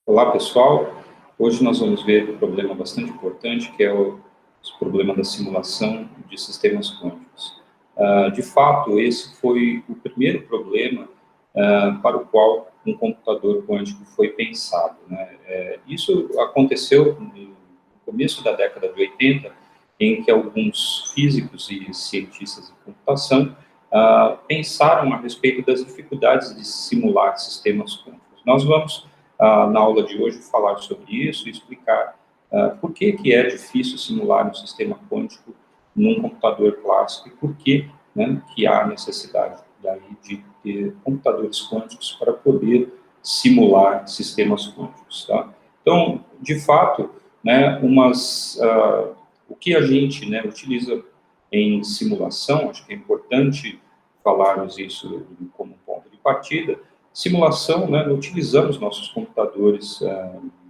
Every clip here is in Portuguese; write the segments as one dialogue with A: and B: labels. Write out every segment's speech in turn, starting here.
A: Olá, pessoal. Hoje nós vamos ver um problema bastante importante, que é o problema da simulação de sistemas quânticos. De fato, esse foi o primeiro problema para o qual um computador quântico foi pensado, né? Isso aconteceu no começo da década de 80, em que alguns físicos e cientistas de computação pensaram a respeito das dificuldades de simular sistemas quânticos. Nós vamos na aula de hoje, falar sobre isso e explicar por que é difícil simular um sistema quântico num computador clássico e por que, né, que há necessidade daí de ter computadores quânticos para poder simular sistemas quânticos. Tá? Então, de fato, né, o que a gente, né, utiliza em simulação, acho que é importante falarmos isso como ponto de partida. Simulação, né, utilizamos nossos computadores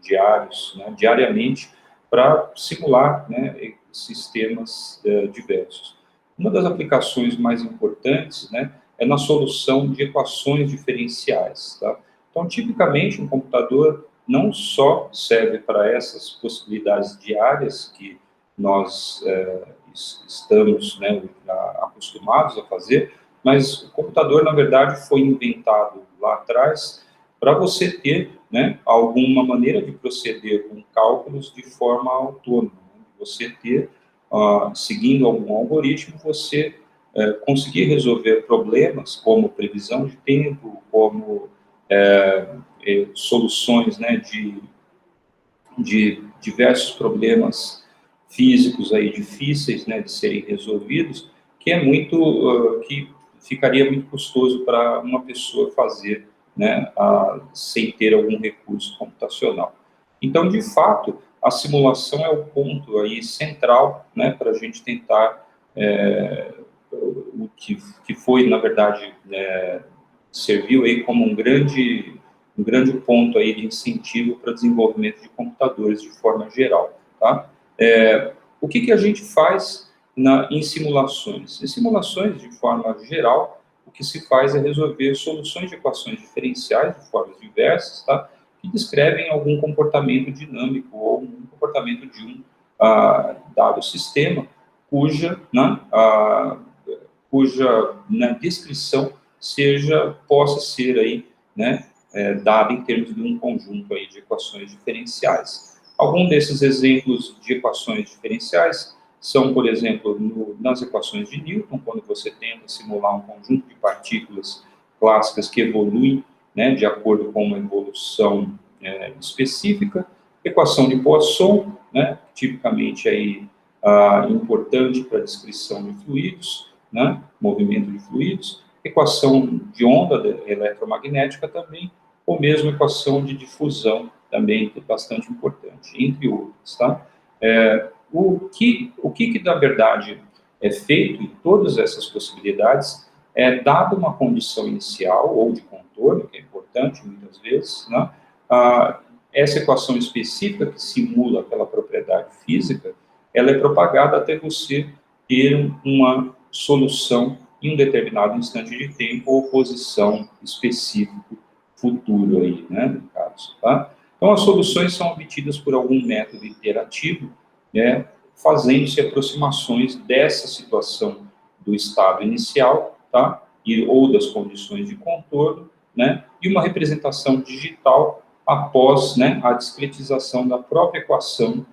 A: diários, né, diariamente, para simular, né, sistemas diversos. Uma das aplicações mais importantes, né, é na solução de equações diferenciais. Tá? Então, tipicamente, um computador não só serve para essas possibilidades diárias que nós estamos, né, acostumados a fazer, mas o computador, na verdade, foi inventado lá atrás para você ter, né, alguma maneira de proceder com cálculos de forma autônoma. Né? Você ter, seguindo algum algoritmo, você conseguir resolver problemas como previsão de tempo, como soluções, né, de diversos problemas físicos aí difíceis, né, de serem resolvidos, que é muito que ficaria muito custoso para uma pessoa fazer, né, sem ter algum recurso computacional. Então, de fato, a simulação é o ponto aí central, né, para a gente tentar o que foi, na verdade, serviu aí como um grande ponto aí de incentivo para o desenvolvimento de computadores de forma geral, tá? O que a gente faz em simulações? Em simulações, de forma geral, o que se faz é resolver soluções de equações diferenciais de formas diversas, tá? Que descrevem algum comportamento dinâmico ou um comportamento de um dado sistema, cuja descrição possa ser aí, né, dada em termos de um conjunto aí de equações diferenciais. Alguns desses exemplos de equações diferenciais são, por exemplo, nas equações de Newton, quando você tenta simular um conjunto de partículas clássicas que evoluem, né, de acordo com uma evolução específica. Equação de Poisson, né, tipicamente aí, importante para a descrição de fluidos, né, movimento de fluidos. Equação de onda eletromagnética também, ou mesmo equação de difusão, também é bastante importante, entre outros. Tá? O que na verdade é feito em todas essas possibilidades é dada uma condição inicial ou de contorno, que é importante muitas vezes, né? Essa equação específica que simula aquela propriedade física, ela é propagada até você ter uma solução em um determinado instante de tempo ou posição específico futuro aí, né, no caso, tá? Então, as soluções são obtidas por algum método interativo, né, fazendo-se aproximações dessa situação do estado inicial, tá? Ou das condições de contorno, né? E uma representação digital após, né, a discretização da própria equação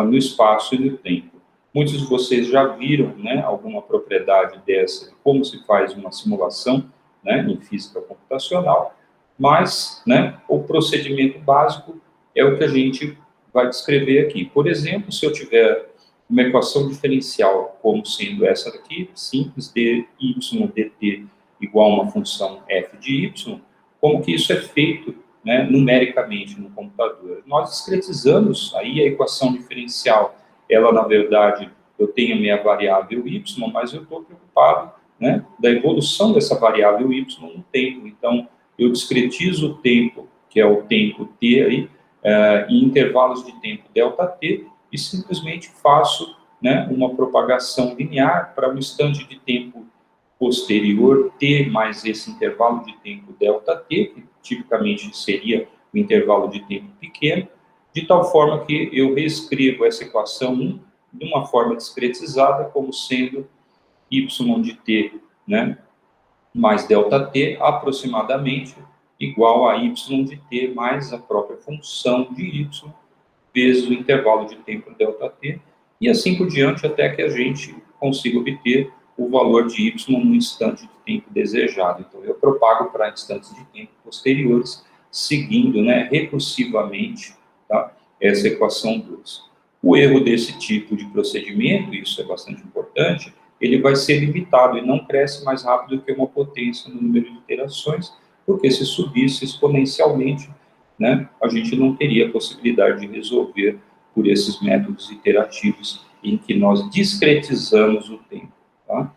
A: no espaço e no tempo. Muitos de vocês já viram, né, alguma propriedade dessa, como se faz uma simulação, né, em física computacional, mas, né, o procedimento básico é o que a gente vai descrever aqui. Por exemplo, se eu tiver uma equação diferencial como sendo essa daqui, simples, dy dt igual a uma função f de y, como que isso é feito, né, numericamente no computador? Nós discretizamos aí a equação diferencial. Ela, na verdade, eu tenho a minha variável y, mas eu estou preocupado, né, da evolução dessa variável y no tempo. Então, eu discretizo o tempo, que é o tempo t aí, em intervalos de tempo ΔT, e simplesmente faço, né, uma propagação linear para um instante de tempo posterior t mais esse intervalo de tempo ΔT, que tipicamente seria o intervalo de tempo pequeno, de tal forma que eu reescrevo essa equação 1 de uma forma discretizada, como sendo y de t, né, mais ΔT, aproximadamente igual a y de t mais a própria função de y, vezes o intervalo de tempo ΔT, e assim por diante, até que a gente consiga obter o valor de y no instante de tempo desejado. Então, eu propago para instantes de tempo posteriores, seguindo, né, recursivamente, tá, essa equação 2. O erro desse tipo de procedimento, isso é bastante importante, ele vai ser limitado e não cresce mais rápido que uma potência no número de iterações, porque se subisse exponencialmente, né, a gente não teria a possibilidade de resolver por esses métodos iterativos em que nós discretizamos o tempo. Tá?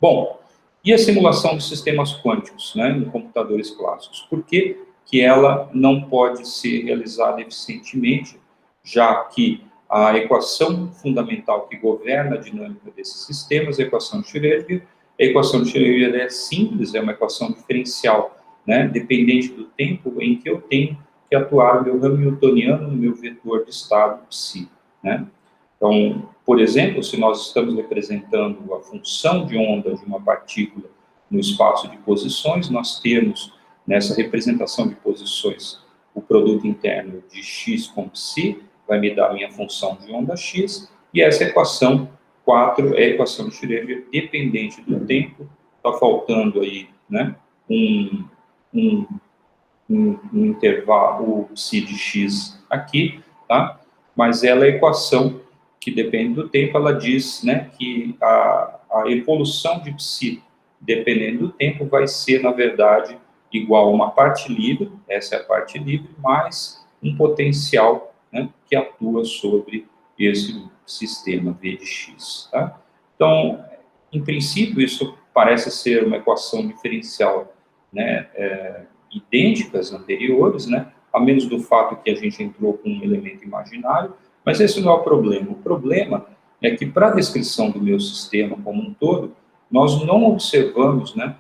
A: Bom, e a simulação de sistemas quânticos, né, em computadores clássicos? Por que que ela não pode ser realizada eficientemente, já que a equação fundamental que governa a dinâmica desses sistemas é a equação de Schrödinger. A equação de Schrödinger é simples, é uma equação diferencial, né, dependente do tempo em que eu tenho que atuar o meu Hamiltoniano no meu vetor de estado psi, né? Então, por exemplo, se nós estamos representando a função de onda de uma partícula no espaço de posições, nós temos nessa representação de posições o produto interno de x com psi, vai me dar a minha função de onda x, e essa equação 4 é a equação de Schrödinger dependente do tempo, está faltando aí, né, um intervalo, o psi de x aqui, tá? Mas ela é a equação que depende do tempo, ela diz, né, que a evolução de psi, dependendo do tempo, vai ser, na verdade, igual a uma parte livre, essa é a parte livre, mais um potencial, né, que atua sobre esse sistema V de x. Tá? Então, em princípio, isso parece ser uma equação diferencial, né, idênticas anteriores, né, a menos do fato que a gente entrou com um elemento imaginário, mas esse não é o problema. O problema é que, para a descrição do meu sistema como um todo, nós não observamos, né,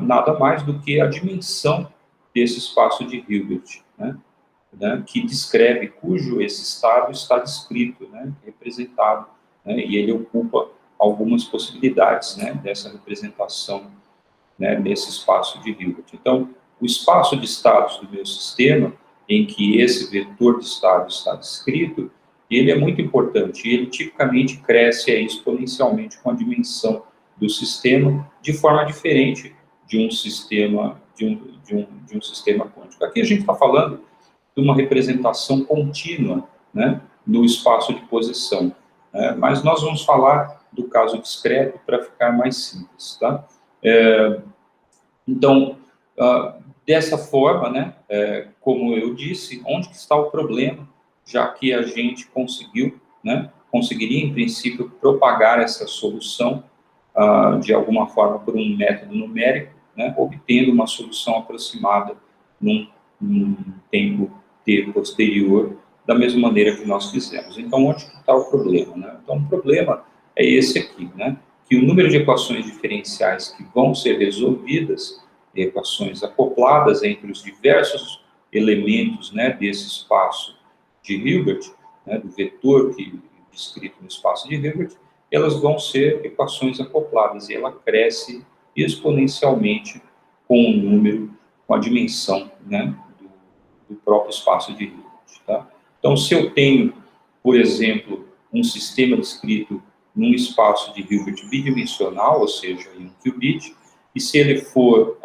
A: nada mais do que a dimensão desse espaço de Hilbert, né, que descreve, cujo esse estado está descrito, né, representado, né, e ele ocupa algumas possibilidades, né, dessa representação, né, nesse espaço de Hilbert. Então, o espaço de estados do meu sistema, em que esse vetor de estado está descrito, ele é muito importante, ele tipicamente cresce exponencialmente com a dimensão do sistema, de forma diferente de um sistema, de um sistema quântico. Aqui a gente está falando de uma representação contínua, né, no espaço de posição, né, mas nós vamos falar do caso discreto para ficar mais simples, tá? Então, dessa forma, né, como eu disse, onde que está o problema, já que a gente conseguiu, né, conseguiria, em princípio, propagar essa solução de alguma forma por um método numérico, né, obtendo uma solução aproximada num tempo t posterior, da mesma maneira que nós fizemos. Então, onde que está o problema, né? Então, o problema é esse aqui, né, que o número de equações diferenciais que vão ser resolvidas, equações acopladas entre os diversos elementos, né, desse espaço de Hilbert, né, do vetor que descrito no espaço de Hilbert, elas vão ser equações acopladas, e ela cresce exponencialmente com o número, com a dimensão, né, do próprio espaço de Hilbert. Tá? Então, se eu tenho, por exemplo, um sistema descrito num espaço de Hilbert bidimensional, ou seja, em um qubit, e se ele for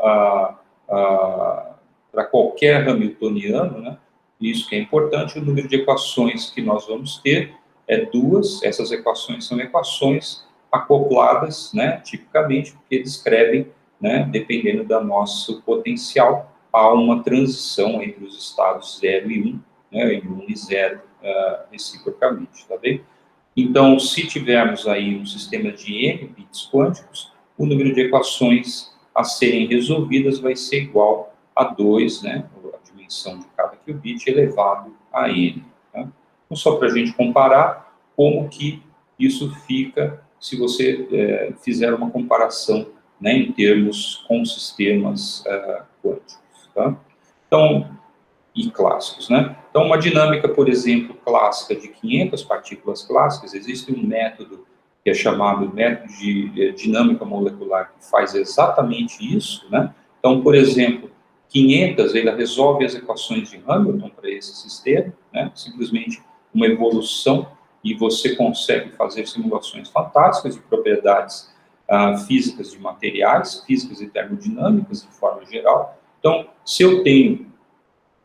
A: para qualquer Hamiltoniano, né, isso que é importante, o número de equações que nós vamos ter é 2, essas equações são equações acopladas, né, tipicamente, porque descrevem, né, dependendo do nosso potencial, há uma transição entre os estados 0 e 1, né, e 1 e 0, reciprocamente, tá bem? Então, se tivermos aí um sistema de n bits quânticos, o número de equações a serem resolvidas vai ser igual a 2, né, a dimensão de cada qubit elevado a n. Tá? Então, só para a gente comparar como que isso fica se você fizer uma comparação, né, em termos com sistemas quânticos. Tá? Então, e clássicos, né? Então, uma dinâmica, por exemplo, clássica de 500 partículas clássicas, existe um método que é chamado método de dinâmica molecular, que faz exatamente isso, né? Então, por exemplo, 500, ele resolve as equações de Hamilton para esse sistema, né? Simplesmente uma evolução, e você consegue fazer simulações fantásticas de propriedades físicas de materiais, físicas e termodinâmicas de forma geral. Então, se eu tenho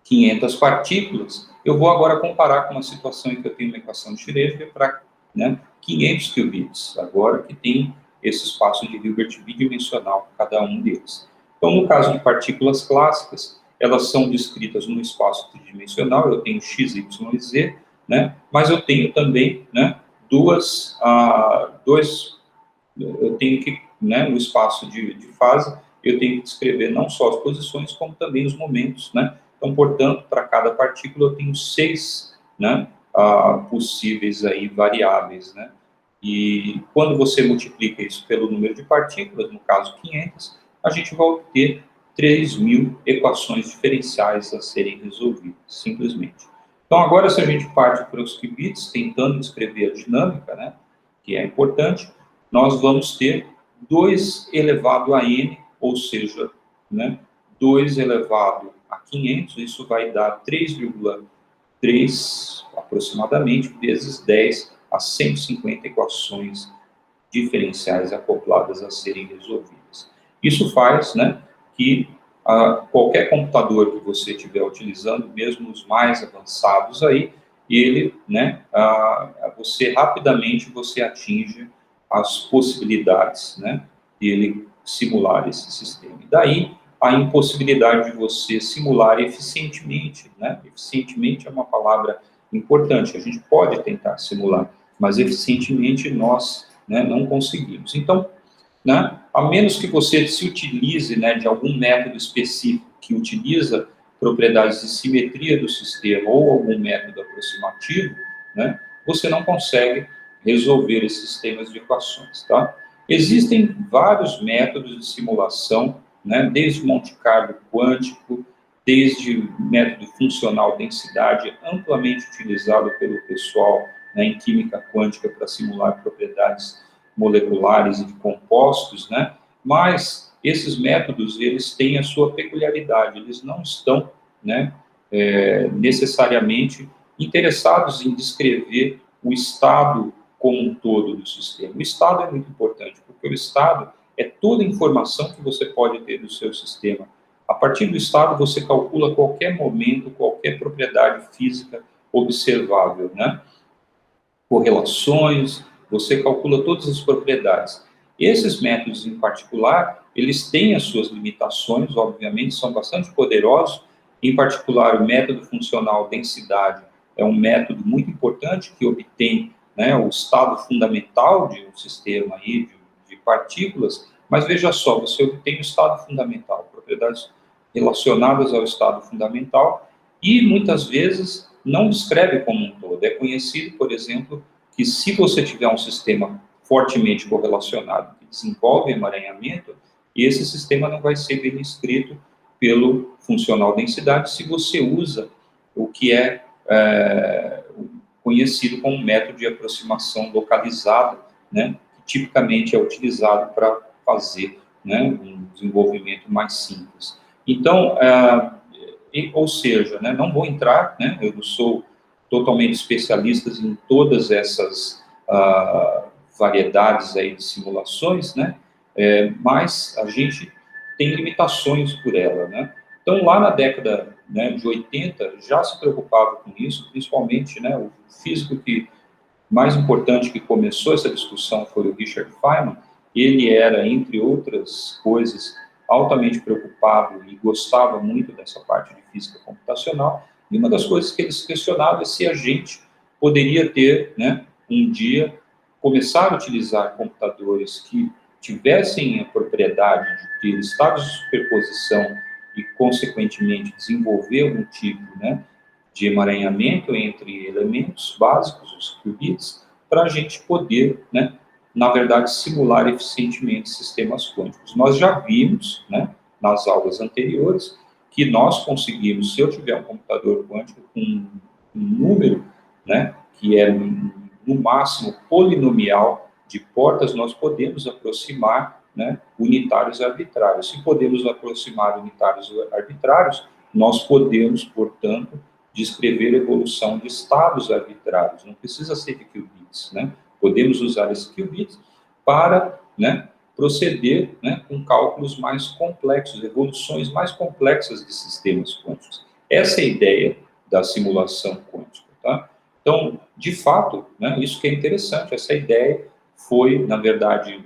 A: 500 partículas, eu vou agora comparar com uma situação em que eu tenho uma equação de Schrödinger para 500 qubits, agora que tem esse espaço de Hilbert bidimensional cada um deles. Então, no caso de partículas clássicas, elas são descritas num espaço tridimensional, eu tenho x, y e z, né? Mas eu tenho também, né, eu tenho que, né, no espaço de fase, eu tenho que descrever não só as posições, como também os momentos, né? Então, portanto, para cada partícula eu tenho 6, né, possíveis aí variáveis, né? E quando você multiplica isso pelo número de partículas, no caso 500, a gente vai ter 3.000 equações diferenciais a serem resolvidas, simplesmente. Então, agora, se a gente parte para os qubits, tentando descrever a dinâmica, né, que é importante, nós vamos ter 2 elevado a n, ou seja, né, 2 elevado a 500, isso vai dar 3,3 aproximadamente, vezes 10 a 150 equações diferenciais acopladas a serem resolvidas. Isso faz, né, que qualquer computador que você estiver utilizando, mesmo os mais avançados aí, ele, né, você rapidamente atinge as possibilidades, né, de ele simular esse sistema. E daí a impossibilidade de você simular eficientemente, né? Eficientemente é uma palavra importante, a gente pode tentar simular, mas eficientemente nós, né, não conseguimos. Então, né, a menos que você se utilize, né, de algum método específico que utiliza propriedades de simetria do sistema ou algum método aproximativo, né, você não consegue resolver esses sistemas de equações, tá? Existem vários métodos de simulação, né, desde Monte Carlo quântico, desde método funcional densidade, amplamente utilizado pelo pessoal, né, em química quântica para simular propriedades moleculares e de compostos, né? Mas esses métodos, eles têm a sua peculiaridade, eles não estão, né, necessariamente interessados em descrever o estado como um todo do sistema. O estado é muito importante, porque o estado é toda a informação que você pode ter do seu sistema. A partir do estado, você calcula qualquer momento, qualquer propriedade física observável, né? Correlações, você calcula todas as propriedades. Esses métodos em particular, eles têm as suas limitações, obviamente, são bastante poderosos, em particular o método funcional densidade é um método muito importante que obtém, né, o estado fundamental de um sistema aí, de partículas, mas veja só, você obtém o estado fundamental, propriedades relacionadas ao estado fundamental, e muitas vezes não descreve como um todo. É conhecido, por exemplo, que se você tiver um sistema fortemente correlacionado que desenvolve emaranhamento, esse sistema não vai ser bem descrito pelo funcional densidade se você usa o que é conhecido como método de aproximação localizada, né, que tipicamente é utilizado para fazer, né, um desenvolvimento mais simples. Então, ou seja, né, não vou entrar, né, eu não sou totalmente especialista em todas essas variedades aí de simulações, né, mas a gente tem limitações por ela, né. Então, lá na década, né, de 80, já se preocupava com isso, principalmente, né, o físico que mais importante que começou essa discussão foi o Richard Feynman. Ele era, entre outras coisas, altamente preocupado e gostava muito dessa parte de física computacional, e uma das coisas que ele se questionava é se a gente poderia ter, né, um dia, começar a utilizar computadores que tivessem a propriedade de ter estados de superposição e, consequentemente, desenvolver algum tipo, né, de emaranhamento entre elementos básicos, os qubits, para a gente poder, né, na verdade, simular eficientemente sistemas quânticos. Nós já vimos, né, nas aulas anteriores, que nós conseguimos, se eu tiver um computador quântico com um número, né, que é no máximo polinomial de portas, nós podemos aproximar, né, unitários arbitrários. Se podemos aproximar unitários arbitrários, nós podemos, portanto, descrever a evolução de estados arbitrários. Não precisa ser de qubits, né? Podemos usar esses qubits para, né, proceder, né, com cálculos mais complexos, evoluções mais complexas de sistemas quânticos. Essa é a ideia da simulação quântica, tá? Então, de fato, né, isso que é interessante, essa ideia foi, na verdade,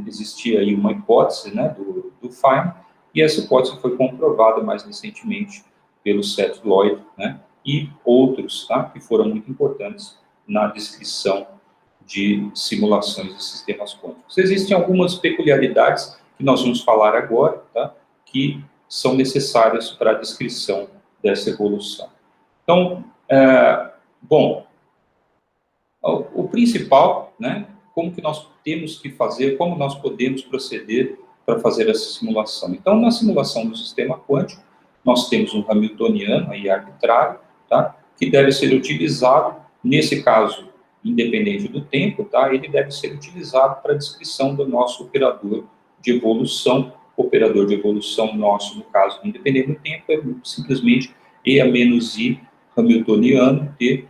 A: existia aí uma hipótese, né, do Feynman, e essa hipótese foi comprovada mais recentemente pelo Seth Lloyd, né, e outros, tá, que foram muito importantes na descrição de simulações de sistemas quânticos. Existem algumas peculiaridades que nós vamos falar agora, tá, que são necessárias para a descrição dessa evolução. Então, bom, o principal, né, como que nós temos que fazer, como nós podemos proceder para fazer essa simulação. Então, na simulação do sistema quântico, nós temos um hamiltoniano aí arbitrário, tá, que deve ser utilizado, nesse caso, independente do tempo, tá, ele deve ser utilizado para a descrição do nosso operador de evolução. O operador de evolução nosso, no caso, independente do tempo, é simplesmente E a menos I hamiltoniano, T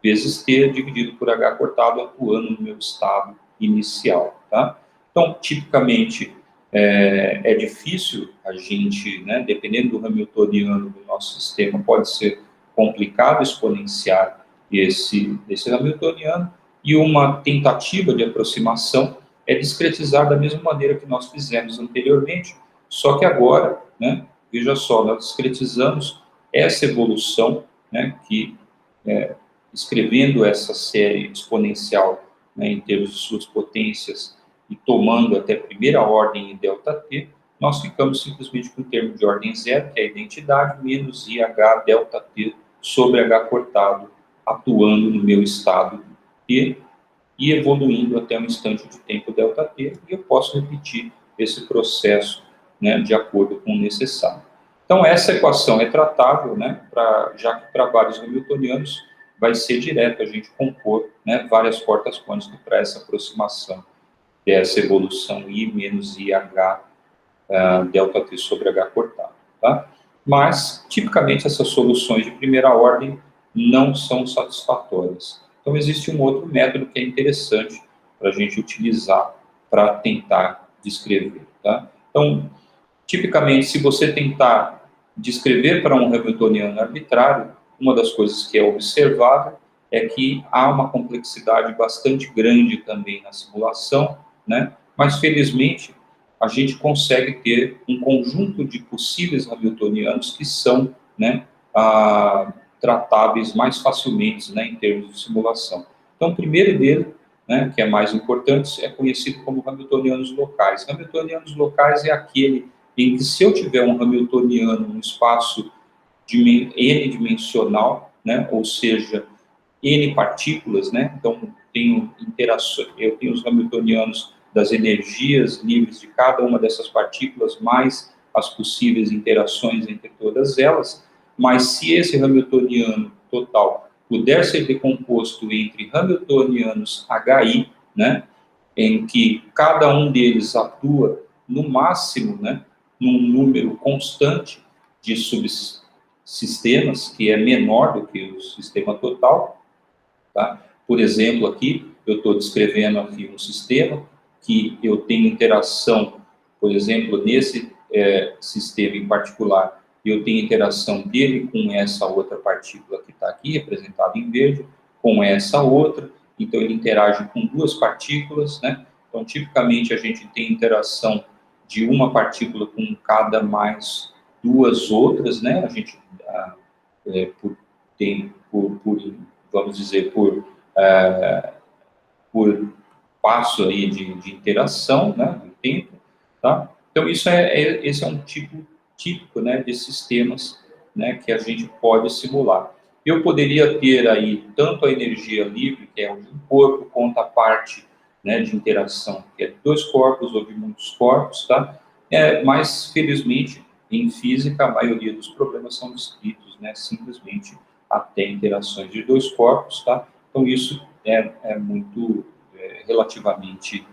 A: vezes T dividido por H cortado, atuando no meu estado inicial, tá? Então, tipicamente, é difícil a gente, né, dependendo do hamiltoniano do nosso sistema, pode ser complicado exponenciar esse hamiltoniano, e uma tentativa de aproximação é discretizar da mesma maneira que nós fizemos anteriormente, só que agora, né, veja só, nós discretizamos essa evolução, né, que escrevendo essa série exponencial, né, em termos de suas potências e tomando até primeira ordem em ΔT, nós ficamos simplesmente com o termo de ordem zero, que é a identidade, menos IH ΔT sobre H cortado, atuando no meu estado T e evoluindo até um instante de tempo ΔT, e eu posso repetir esse processo, né, de acordo com o necessário. Então, essa equação é tratável, né, já que para vários hamiltonianos vai ser direto a gente compor, né, várias portas quânticas para essa aproximação dessa evolução I menos IH ΔT sobre H cortado, tá? Mas, tipicamente, essas soluções de primeira ordem não são satisfatórias. Então, existe um outro método que é interessante para a gente utilizar para tentar descrever, tá? Então, tipicamente, se você tentar descrever para um hamiltoniano arbitrário, uma das coisas que é observada é que há uma complexidade bastante grande também na simulação, né? Mas, felizmente, a gente consegue ter um conjunto de possíveis hamiltonianos que são, né, tratáveis mais facilmente, né, em termos de simulação. Então, o primeiro dele, né, que é mais importante, é conhecido como hamiltonianos locais. Hamiltonianos locais é aquele em que, se eu tiver um hamiltoniano num espaço n-dimensional, né, ou seja, n partículas, né, então eu tenho os hamiltonianos das energias livres de cada uma dessas partículas, mais as possíveis interações entre todas elas, mas se esse hamiltoniano total puder ser decomposto entre hamiltonianos HI, né, em que cada um deles atua no máximo, né, num número constante de subsistemas, que é menor do que o sistema total, tá? Por exemplo, aqui, eu estou descrevendo aqui um sistema que eu tenho interação, por exemplo, nesse sistema em particular, eu tenho interação dele com essa outra partícula que está aqui, representada em verde, com essa outra, então ele interage com duas partículas, né? Então, tipicamente, a gente tem interação de uma partícula com cada mais duas outras, né? A gente vamos dizer, por passo aí de interação, né, do tempo, tá? Então, esse é um tipo típico, né, de sistemas, né, que a gente pode simular. Eu poderia ter aí tanto a energia livre, que é de um corpo, quanto a parte, né, de interação, que é de dois corpos ou de muitos corpos, tá? Mas, felizmente, em física, a maioria dos problemas são descritos, né, simplesmente até interações de dois corpos, tá? Então, isso é muito, relativamente,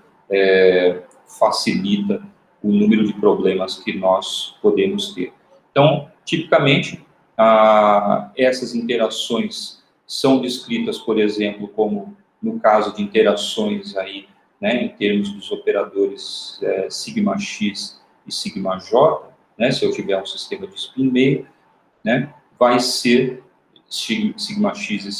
A: facilita o número de problemas que nós podemos ter. Então, tipicamente, essas interações são descritas, por exemplo, como no caso de interações aí, né, em termos dos operadores sigma-x e sigma-j, né, se eu tiver um sistema de spin meio, né, vai ser sigma-x e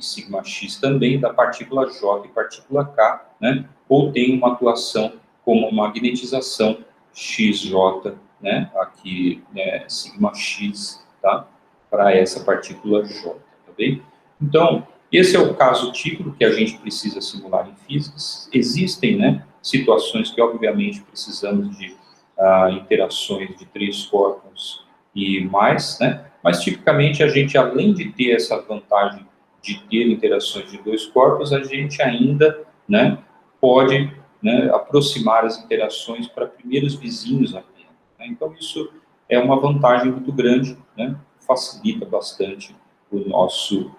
A: sigma-x também da partícula J e partícula K, né, ou tem uma atuação como magnetização XJ, né, aqui, né, sigma-x, tá, para essa partícula J, tá bem? Então, esse é o caso típico que a gente precisa simular em física. Existem, né, situações que, obviamente, precisamos de interações de 3 corpos e mais, né, mas, tipicamente, a gente, além de ter essa vantagem de ter interações de 2 corpos, a gente ainda, né, pode, né, aproximar as interações para primeiros vizinhos apenas, né? Então, isso é uma vantagem muito grande, né, facilita bastante o nosso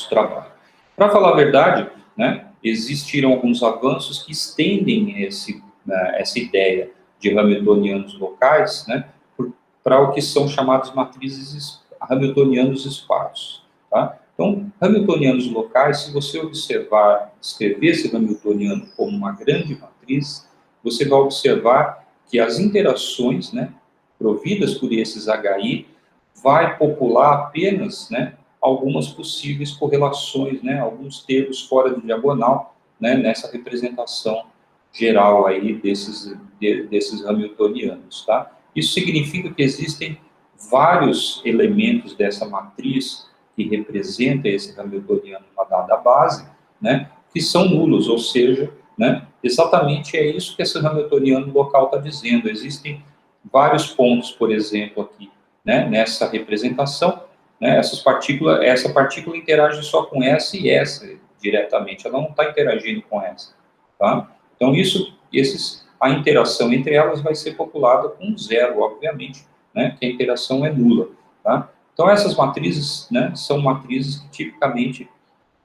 A: trabalho. Para falar a verdade, né, existiram alguns avanços que estendem essa ideia de hamiltonianos locais, né, para o que são chamados matrizes hamiltonianos esparsos, tá? Então, hamiltonianos locais, se você observar, escrever esse hamiltoniano como uma grande matriz, você vai observar que as interações, né, providas por esses HI, vai popular apenas, né, algumas possíveis correlações, né, alguns termos fora de diagonal, né, nessa representação geral aí desses hamiltonianos, tá? Isso significa que existem vários elementos dessa matriz que representa esse hamiltoniano numa dada base, né, que são nulos, ou seja, né, exatamente é isso que esse hamiltoniano local está dizendo. Existem vários pontos, por exemplo, aqui, né, nessa representação, né, essa partícula interage só com essa e essa diretamente, ela não está interagindo com essa, tá? Então, a interação entre elas vai ser populada com zero, obviamente, né, que a interação é nula, tá? Então, essas matrizes, né, são matrizes que tipicamente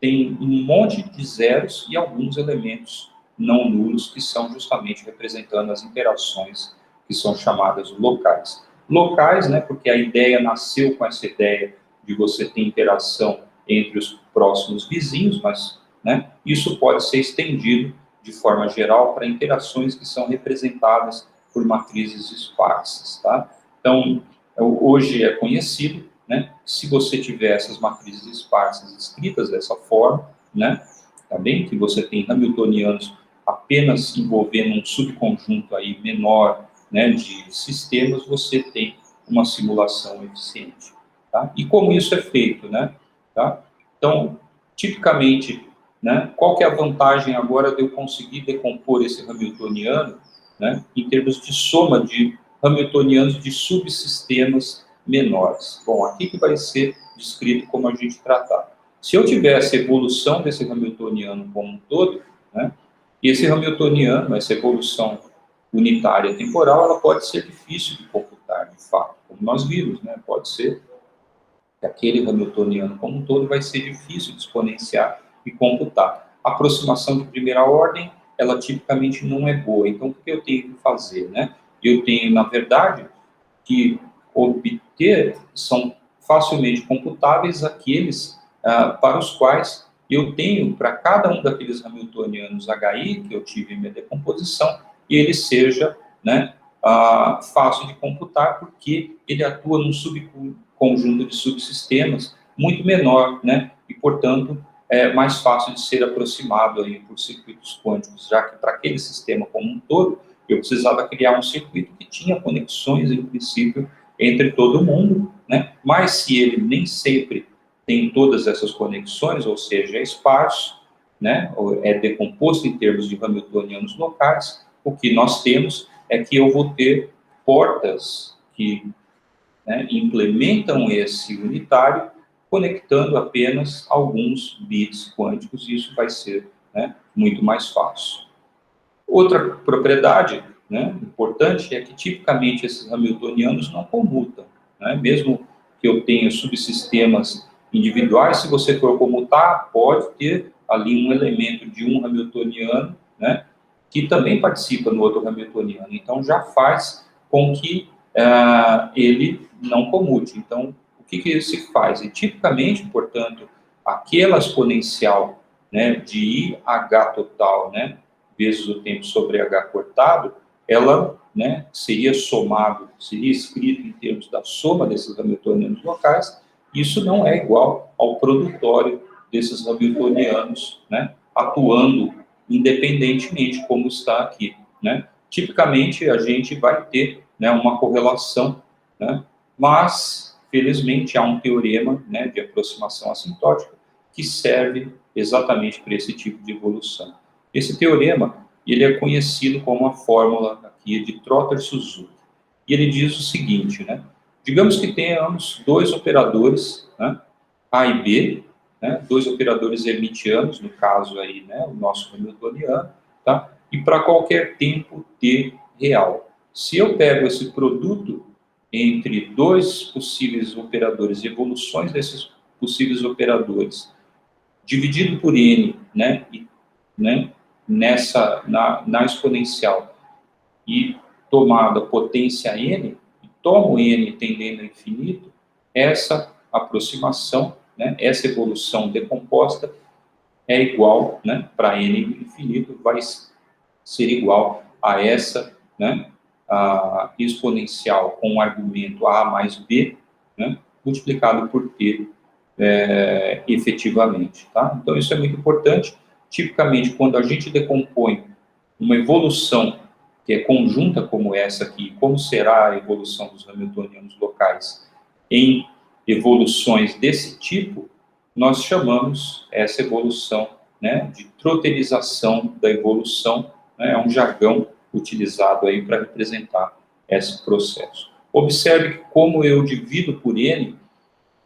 A: têm um monte de zeros e alguns elementos não nulos, que são justamente representando as interações que são chamadas locais. Locais, né, porque a ideia nasceu com essa ideia de você ter interação entre os próximos vizinhos, mas, né, isso pode ser estendido de forma geral para interações que são representadas por matrizes esparsas, tá? Então, hoje é conhecido, né, se você tiver essas matrizes esparsas escritas dessa forma, né, tá bem? Que você tem hamiltonianos apenas envolvendo um subconjunto aí menor, né, de sistemas, você tem uma simulação eficiente, tá? E como isso é feito, né? Tá? Então, tipicamente, né, qual que é a vantagem agora de eu conseguir decompor esse hamiltoniano, né, em termos de soma de hamiltonianos de subsistemas menores? Bom, aqui que vai ser descrito como a gente tratar. Se eu tivesse a evolução desse hamiltoniano como um todo, né, e esse hamiltoniano, essa evolução unitária temporal, ela pode ser difícil de computar, de fato, como nós vimos, né? Pode ser que aquele hamiltoniano como um todo vai ser difícil de exponenciar e computar. A aproximação de primeira ordem, ela tipicamente não é boa. Então, o que eu tenho que fazer, né? Eu tenho, na verdade, que obter, são facilmente computáveis aqueles para os quais eu tenho, para cada um daqueles hamiltonianos HI que eu tive em minha decomposição, e ele seja, né, fácil de computar, porque ele atua num subconjunto de subsistemas muito menor, né, e, portanto, é mais fácil de ser aproximado aí por circuitos quânticos, já que para aquele sistema como um todo, eu precisava criar um circuito que tinha conexões, em princípio, entre todo mundo, né, mas se ele nem sempre tem todas essas conexões, ou seja, é esparso, né, é decomposto em termos de hamiltonianos locais, o que nós temos é que eu vou ter portas que, né, implementam esse unitário, conectando apenas alguns bits quânticos, e isso vai ser, né, muito mais fácil. Outra propriedade, né, importante é que, tipicamente, esses hamiltonianos não comutam, né? Mesmo que eu tenha subsistemas individuais, se você for comutar, pode ter ali um elemento de um hamiltoniano, né, que também participa no outro hamiltoniano. Então, já faz com que ele não comute. Então, o que se faz? E, tipicamente, portanto, aquela exponencial, né, de IH total, né, vezes o tempo sobre H cortado, ela, né, seria somado, seria escrito em termos da soma desses hamiltonianos locais. Isso não é igual ao produtório desses hamiltonianos, né, atuando independentemente, como está aqui, né? Tipicamente, a gente vai ter, né, uma correlação, né, mas, felizmente, há um teorema, né, de aproximação assintótica que serve exatamente para esse tipo de evolução. Esse teorema, ele é conhecido como a fórmula aqui de Trotter-Suzuki. E ele diz o seguinte, né? Digamos que tenhamos dois operadores, né, A e B, né, dois operadores hermitianos, no caso aí, né, o nosso hamiltoniano, tá? E para qualquer tempo t real. Se eu pego esse produto entre dois possíveis operadores, evoluções desses possíveis operadores, dividido por n, né, né, na exponencial, e tomada potência n, e tomo n tendendo ao infinito, essa aproximação, né, essa evolução decomposta é igual, né, para n infinito, vai ser igual a essa, né, a exponencial com o argumento a mais b, né, multiplicado por t efetivamente. Tá? Então, isso é muito importante. Tipicamente, quando a gente decompõe uma evolução que é conjunta como essa aqui, como será a evolução dos hamiltonianos locais em evoluções desse tipo, nós chamamos essa evolução, né, de trotterização da evolução, né, é um jargão utilizado aí para representar esse processo. Observe que como eu divido por n,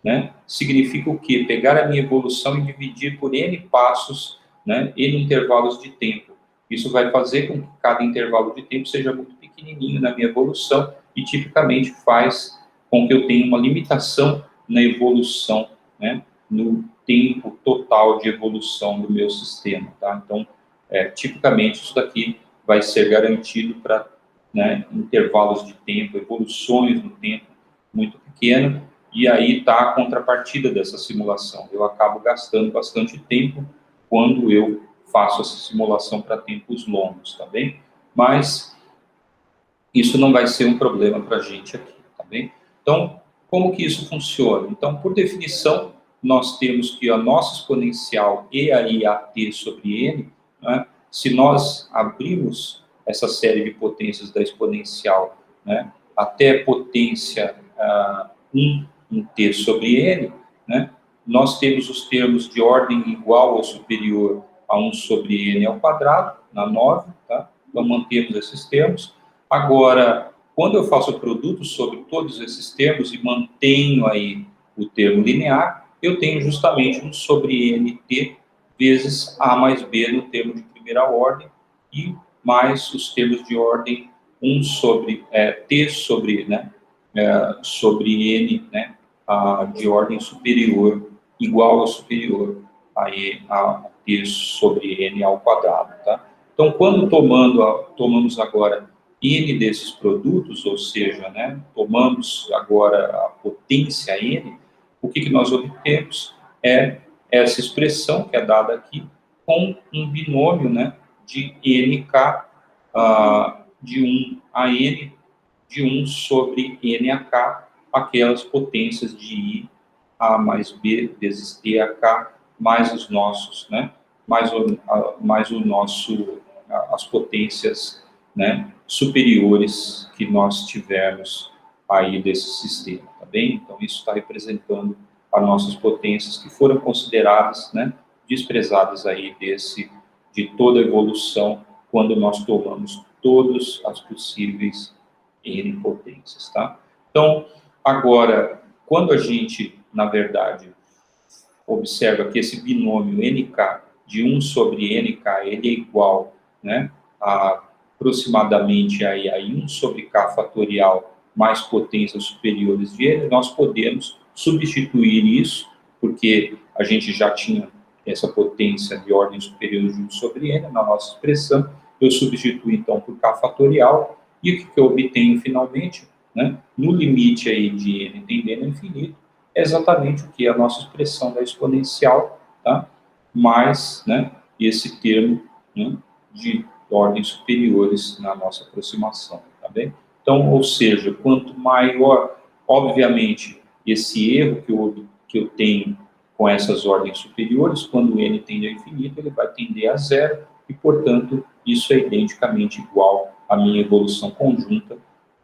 A: né, significa o quê? Pegar a minha evolução e dividir por n passos, né, n intervalos de tempo. Isso vai fazer com que cada intervalo de tempo seja muito pequenininho na minha evolução e tipicamente faz com que eu tenha uma limitação na evolução, né, no tempo total de evolução do meu sistema. Tá? Então, tipicamente isso daqui vai ser garantido para, né, intervalos de tempo, evoluções no tempo muito pequeno. E aí está a contrapartida dessa simulação. Eu acabo gastando bastante tempo quando eu faço essa simulação para tempos longos, tá bem? Mas isso não vai ser um problema para a gente aqui, tá bem? Então, como que isso funciona? Então, por definição, nós temos que a nossa exponencial e aí a t sobre n, né, se nós abrirmos essa série de potências da exponencial, né, até potência 1 em t sobre n, né, nós temos os termos de ordem igual ou superior a 1 sobre n ao quadrado, na 9, tá? Então, mantemos esses termos. Agora, quando eu faço o produto sobre todos esses termos e mantenho aí o termo linear, eu tenho justamente 1 sobre nt vezes a mais b no termo de primeira ordem e mais os termos de ordem 1 sobre t sobre, né, sobre n, né, de ordem superior, igual ou superior a t sobre n ao quadrado, tá? Então, quando tomamos agora n desses produtos, ou seja, né, tomamos agora a potência n, o que nós obtemos é essa expressão que é dada aqui com um binômio, né, de nk de 1 a n de 1 sobre nak, aquelas potências de I A mais B vezes T a K, mais os nossos, né, mais o nosso, as potências, né, superiores que nós tivermos aí desse sistema, tá bem? Então, isso está representando as nossas potências que foram consideradas, né, desprezadas aí de toda a evolução, quando nós tomamos todas as possíveis N potências, tá? Então, agora, quando a gente, na verdade, observa que esse binômio NK de 1 sobre NK, ele é igual, né, a aproximadamente aí a 1 sobre k fatorial mais potências superiores de n, nós podemos substituir isso, porque a gente já tinha essa potência de ordem superior de 1 sobre n na nossa expressão, eu substituo então por k fatorial, e o que eu obtenho finalmente, né, no limite aí de n tendendo a infinito, é exatamente o que? A nossa expressão da exponencial, tá? Mais, né, esse termo, né, de ordens superiores na nossa aproximação, tá bem? Então, ou seja, quanto maior, obviamente, esse erro que eu tenho com essas ordens superiores, quando n tende a infinito, ele vai tender a zero, e, portanto, isso é identicamente igual à minha evolução conjunta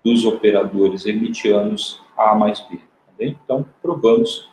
A: dos operadores hermitianos A mais B. Tá bem? Então, provamos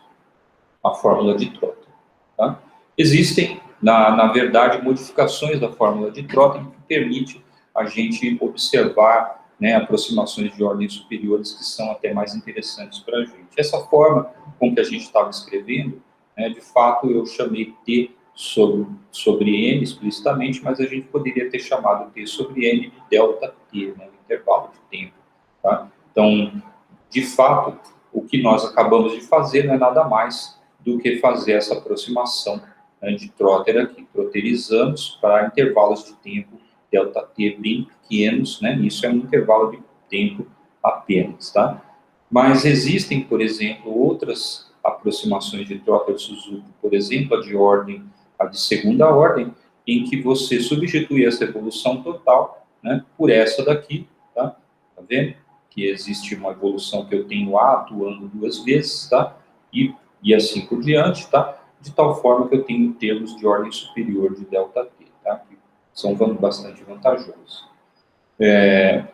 A: a fórmula de Trotter. Tá? Existem, na verdade, modificações da fórmula de Trotter que permite a gente observar, né, aproximações de ordens superiores que são até mais interessantes para a gente. Essa forma com que a gente estava escrevendo, né, de fato, eu chamei T sobre N explicitamente, mas a gente poderia ter chamado T sobre N de delta T, né, intervalo de tempo. Tá? Então, de fato, o que nós acabamos de fazer não é nada mais do que fazer essa aproximação, né, de Trotter aqui. Trotterizamos para intervalos de tempo ΔT bem pequenos, né? Isso é um intervalo de tempo apenas, tá? Mas existem, por exemplo, outras aproximações de Trotter-Suzuki, por exemplo, a de segunda ordem, em que você substitui essa evolução total, né, por essa daqui, tá? Tá vendo? Que existe uma evolução que eu tenho A atuando duas vezes, tá? E assim por diante, tá? De tal forma que eu tenho termos de ordem superior de ΔT, tá? Que são bastante vantajosos.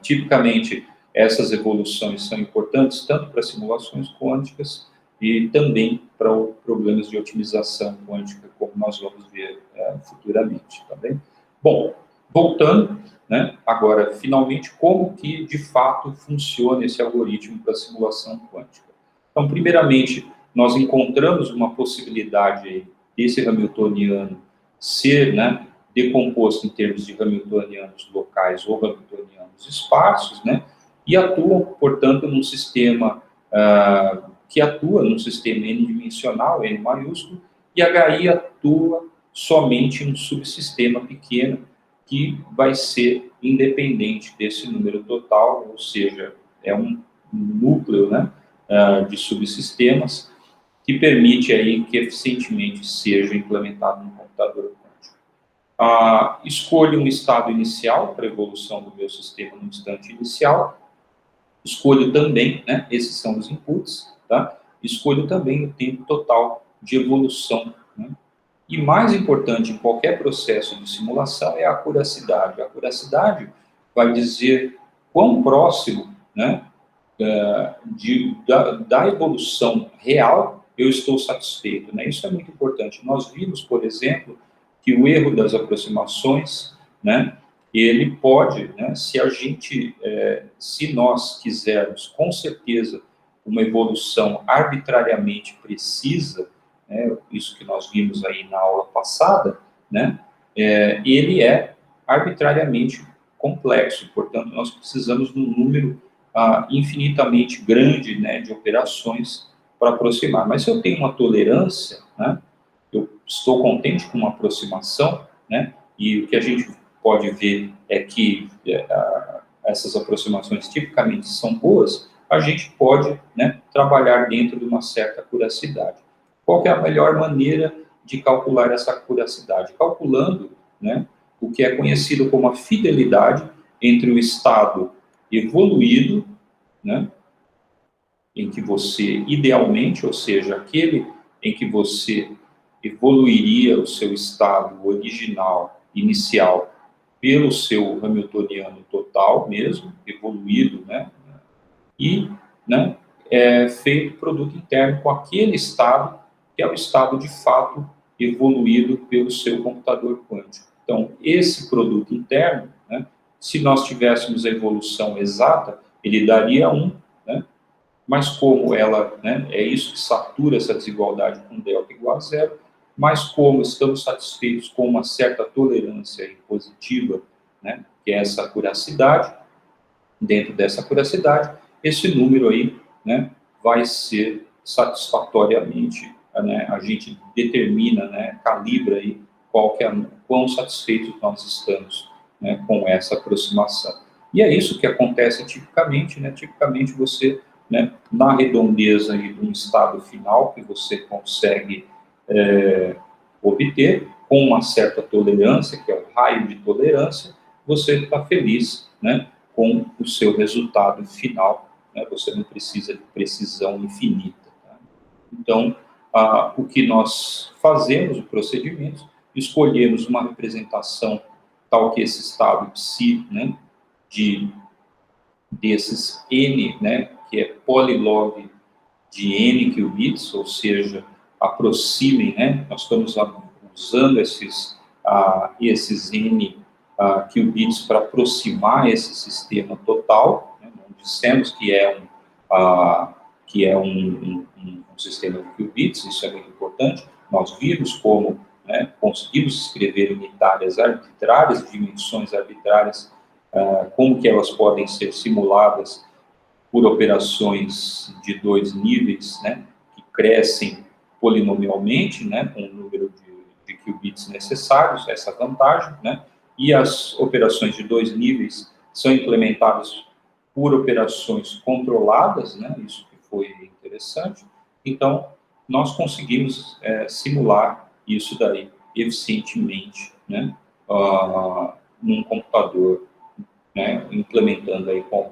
A: Tipicamente, essas evoluções são importantes tanto para simulações quânticas e também para problemas de otimização quântica, como nós vamos ver futuramente, tá bem? Bom, voltando, né, agora, finalmente, como que, de fato, funciona esse algoritmo para simulação quântica. Então, primeiramente, nós encontramos uma possibilidade aí desse hamiltoniano ser, né, decomposto em termos de hamiltonianos locais ou hamiltonianos esparsos, né, e atuam, portanto, num sistema que atua num sistema n-dimensional, n maiúsculo, e HI atua somente em um subsistema pequeno que vai ser independente desse número total, ou seja, é um núcleo, né, de subsistemas que permite aí que eficientemente seja implementado no computador quântico. Escolho um estado inicial para a evolução do meu sistema no instante inicial. Escolho também, né, esses são os inputs, tá? Escolho também o tempo total de evolução, né? E mais importante em qualquer processo de simulação é a acuracidade. A acuracidade vai dizer quão próximo, né, da evolução real eu estou satisfeito, né? Isso é muito importante. Nós vimos, por exemplo, que o erro das aproximações, né, ele pode, né, se nós quisermos, com certeza, uma evolução arbitrariamente precisa, né, isso que nós vimos aí na aula passada, né, ele é arbitrariamente complexo, portanto, nós precisamos de um número infinitamente grande, né, de operações para aproximar. Mas se eu tenho uma tolerância, né, eu estou contente com uma aproximação, né, e o que a gente pode ver é que essas aproximações tipicamente são boas, a gente pode, né, trabalhar dentro de uma certa acuracidade. Qual que é a melhor maneira de calcular essa acuracidade? Calculando, né, o que é conhecido como a fidelidade entre o estado evoluído, né, em que você, idealmente, ou seja, aquele em que você evoluiria o seu estado original, inicial, pelo seu hamiltoniano total mesmo, evoluído, né, e, né, feito produto interno com aquele estado, que é o estado de fato evoluído pelo seu computador quântico. Então, esse produto interno, né, se nós tivéssemos a evolução exata, ele daria 1, né, mas como ela, né, é isso que satura essa desigualdade com delta igual a zero, mas como estamos satisfeitos com uma certa tolerância positiva, né, que é essa curacidade. Dentro dessa curacidade, esse número aí, né, vai ser satisfatoriamente, né, a gente determina, né, calibra aí quão satisfeitos nós estamos, né, com essa aproximação. E é isso que acontece tipicamente, né, tipicamente você, né, na redondeza aí de um estado final que você consegue obter, com uma certa tolerância, que é o raio de tolerância, você está feliz, né, com o seu resultado final, né, você não precisa de precisão infinita. Tá? Então, o que nós fazemos, o procedimento, escolhemos uma representação tal que esse estado psi, né, desses n, né, que é polilog de n qubits, ou seja, aproximem, né, nós estamos usando esses n qubits para aproximar esse sistema total, né, não dissemos que é um sistema de qubits, isso é muito importante, nós vimos como, né, conseguimos escrever unitárias arbitrárias, dimensões arbitrárias, como que elas podem ser simuladas por operações de 2 níveis, né, que crescem polinomialmente, né, com o número de qubits necessários, essa vantagem, né, e as operações de 2 níveis são implementadas por operações controladas, né, isso que foi interessante. Então, nós conseguimos simular isso daí eficientemente, né, num computador, né, implementando aí com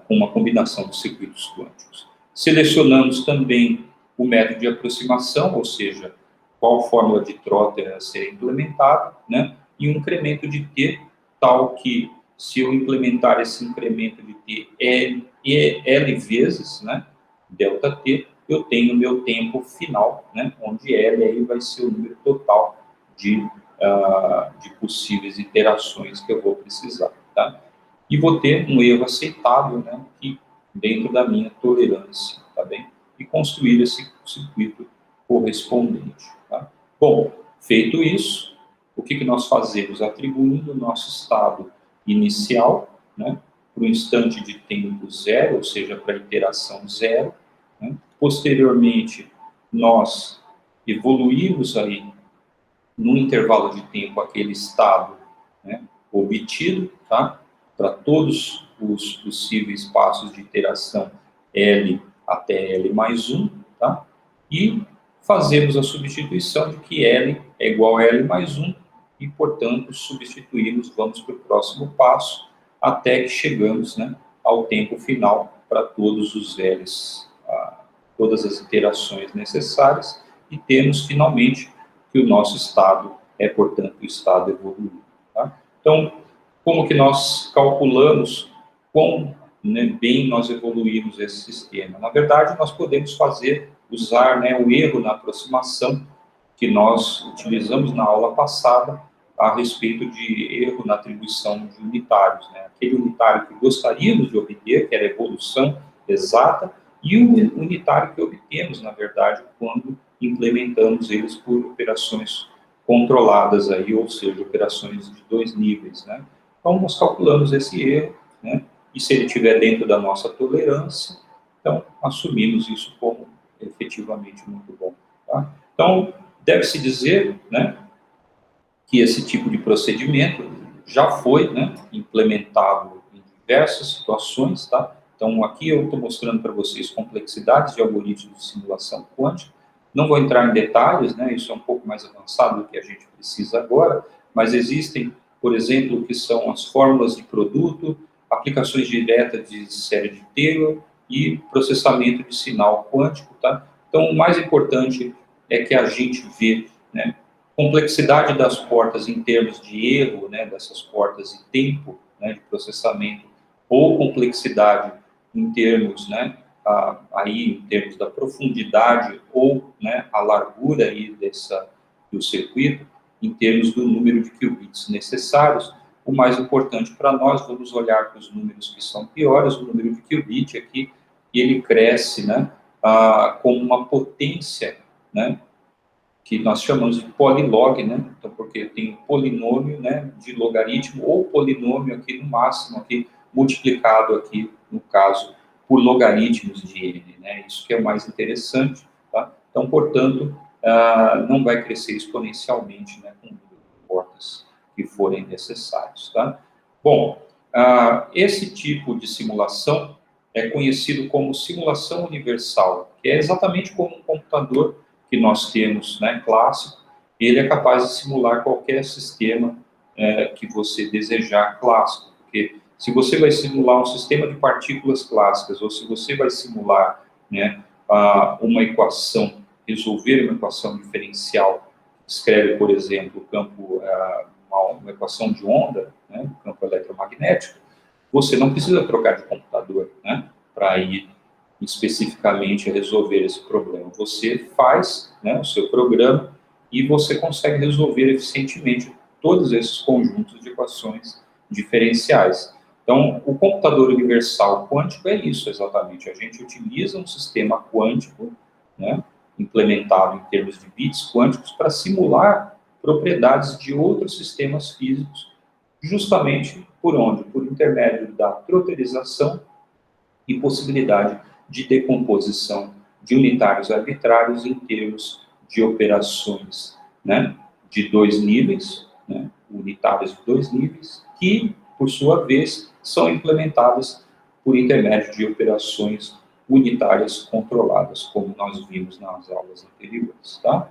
A: uma combinação de circuitos quânticos. Selecionamos também o método de aproximação, ou seja, qual fórmula de Trotter a ser implementada, né, e um incremento de T, tal que, se eu implementar esse incremento de T L vezes, né, delta T, eu tenho meu tempo final, né, onde L aí vai ser o número total de possíveis iterações que eu vou precisar, tá? E vou ter um erro aceitável, né, dentro da minha tolerância, tá bem? E construir esse circuito correspondente, tá? Bom, feito isso, o que nós fazemos? Atribuindo o nosso estado inicial, né, para o instante de tempo zero, ou seja, para a iteração zero, né? Posteriormente, nós evoluímos aí no intervalo de tempo aquele estado, né, obtido, tá? Para todos os possíveis passos de iteração L até L mais 1, tá? E fazemos a substituição de que L é igual a L mais 1 e, portanto, substituímos, vamos para o próximo passo, até que chegamos, né, ao tempo final para todos os L's, todas as iterações necessárias, e temos, finalmente, que o nosso estado é, portanto, o estado evoluído. Tá? Então, como que nós calculamos quão, né, bem nós evoluímos esse sistema? Na verdade, nós podemos usar, né, o erro na aproximação que nós utilizamos na aula passada a respeito de erro na atribuição de unitários, né? Aquele unitário que gostaríamos de obter, que era a evolução exata, e o unitário que obtemos, na verdade, quando implementamos eles por operações controladas aí, ou seja, operações de 2 níveis, né? Então, nós calculamos esse erro, né? E se ele estiver dentro da nossa tolerância, então, assumimos isso como efetivamente muito bom, tá? Então, deve-se dizer, né, que esse tipo de procedimento já foi, né, implementado em diversas situações, tá? Então, aqui eu estou mostrando para vocês complexidades de algoritmos de simulação quântica. Não vou entrar em detalhes, né, isso é um pouco mais avançado do que a gente precisa agora, mas existem, por exemplo, o que são as fórmulas de produto, aplicações diretas de série de Taylor e processamento de sinal quântico, tá? Então, o mais importante é que a gente vê, né, complexidade das portas em termos de erro, né, dessas portas e tempo, né, de processamento, ou complexidade em termos, né, aí em termos da profundidade ou, né, a largura aí do circuito, em termos do número de qubits necessários. O mais importante para nós, vamos olhar para os números que são piores. O número de qubit aqui, ele cresce, né, com uma potência, né, que nós chamamos de polilog, né? Então, porque tem polinômio, né, de logaritmo, ou polinômio aqui no máximo, aqui, multiplicado aqui, no caso, por logaritmos de n, né? Isso que é mais interessante, tá? Então, portanto, não vai crescer exponencialmente, né, com o número de portas que forem necessários, tá? Bom, esse tipo de simulação é conhecido como simulação universal, que é exatamente como um computador que nós temos, né, clássico. Ele é capaz de simular qualquer sistema que você desejar clássico, porque se você vai simular um sistema de partículas clássicas, ou se você vai simular, né, uma equação, resolver uma equação diferencial, escreve, por exemplo, o campo, uma equação de onda, né, campo eletromagnético, você não precisa trocar de computador, né, para ir especificamente resolver esse problema. Você faz, né, o seu programa e você consegue resolver eficientemente todos esses conjuntos de equações diferenciais. Então, o computador universal quântico é isso exatamente. A gente utiliza um sistema quântico, né, implementado em termos de bits quânticos para simular propriedades de outros sistemas físicos, justamente por onde? Por intermédio da troterização e possibilidade de decomposição de unitários arbitrários em termos de operações, né, de dois níveis, né, unitários de dois níveis, que, por sua vez, são implementadas por intermédio de operações unitárias controladas, como nós vimos nas aulas anteriores, tá?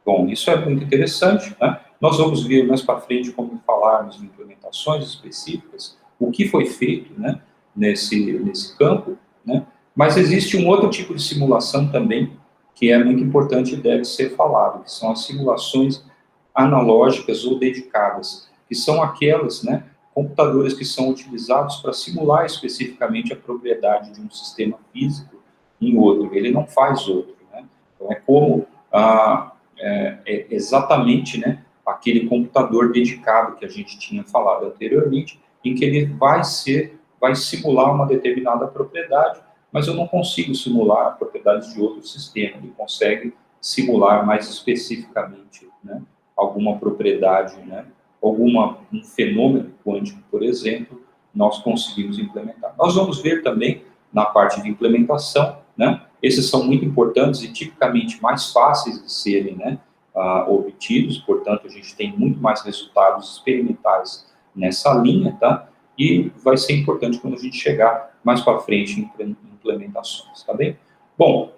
A: Bom, isso é muito interessante, né? Nós vamos ver mais para frente, como falarmos de implementações específicas, o que foi feito, né, nesse campo, né? Mas existe um outro tipo de simulação também, que é muito importante e deve ser falado, que são as simulações analógicas ou dedicadas, que são aquelas, né, computadores que são utilizados para simular especificamente a propriedade de um sistema físico em outro, ele não faz outro, né? Então, é como exatamente, né, aquele computador dedicado que a gente tinha falado anteriormente, em que ele vai simular uma determinada propriedade, mas eu não consigo simular propriedades de outro sistema, ele consegue simular mais especificamente, né, alguma propriedade, né, um fenômeno quântico, por exemplo, nós conseguimos implementar. Nós vamos ver também na parte de implementação, né, esses são muito importantes e tipicamente mais fáceis de serem, né, obtidos, portanto, a gente tem muito mais resultados experimentais nessa linha, tá? E vai ser importante quando a gente chegar mais para frente em implementações, tá bem? Bom,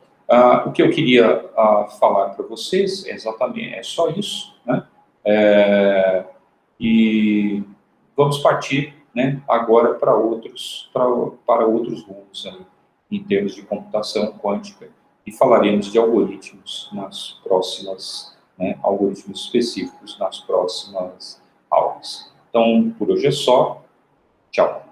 A: o que eu queria falar para vocês é só isso, né? E vamos partir, né, agora para outros rumos aí, em termos de computação quântica, e falaremos de algoritmos nas próximas, né, algoritmos específicos nas próximas aulas. Então, por hoje é só. Tchau.